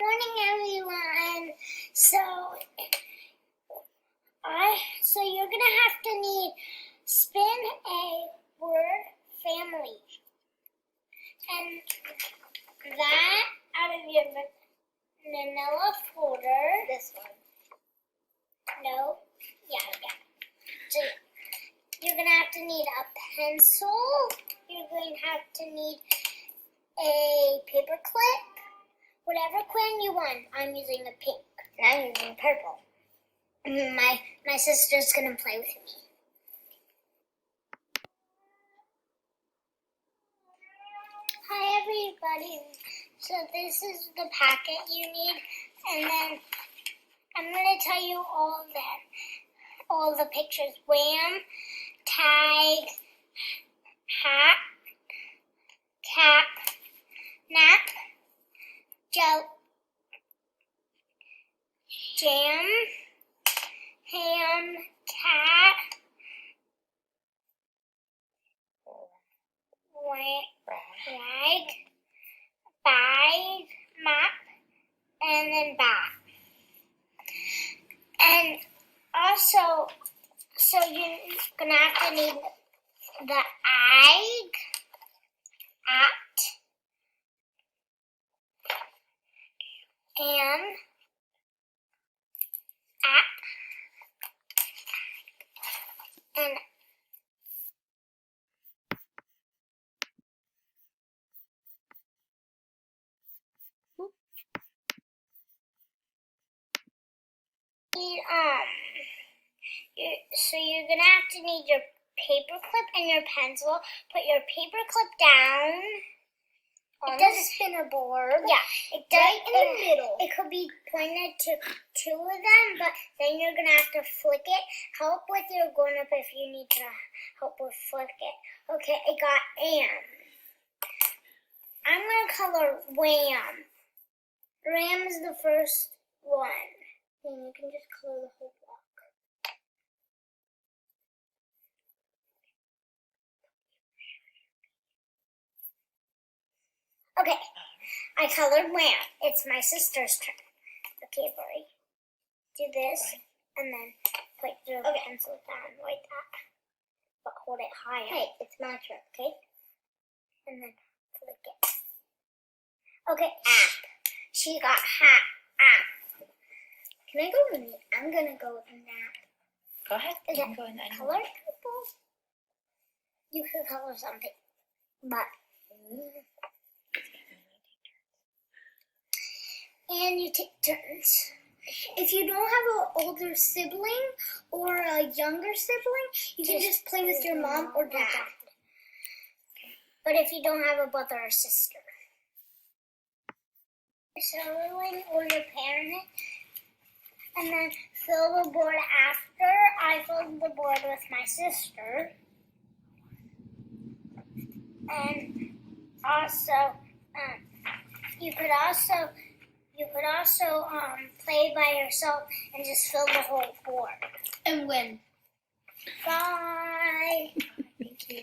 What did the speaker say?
Morning, everyone. So you're gonna have to need spin a word family, and that out of your manila folder. This one. No, yeah. So you're gonna have to need a pencil. You're going to have to need a paper clip. Whatever crayon you want. I'm using a pink. And I'm using purple. My sister's gonna play with me. Hi everybody. So this is the packet you need, and then I'm gonna tell you all the pictures. Wham, tag, hat, cap, nap, jam, ham, cat, rag, bag, map, and then bat. And also, so you're gonna have to need the egg, at, and and so you're gonna have to need your paper clip and your pencil. Put your paper clip down. On the spinner board. Yeah, it does. Right in the middle. It could be pointed to two of them, but then you're gonna have to flick it. Help with your grown up if you need to help with flick it. Okay, I got am. I'm gonna color wham. Ram is the first one. Then you can just color the whole block. Okay, I colored wham. It's my sister's turn. Okay, Bori. Do this, and then put your pencil down like that. But hold it higher. Hey, it's my turn, okay? And then flick it. Okay, app. She got hat. App. Can I go with me? I'm gonna go with nap. Go ahead. Is You it can go in any color purple? You can color something. But and you take turns. If you don't have an older sibling or a younger sibling, you can just play with your mom or dad. But if you don't have a brother or sister. Sibling or your parent, and then fill the board after. I filled the board with my sister. And also, you could also play by yourself and just fill the whole board. And win. Bye. Thank you.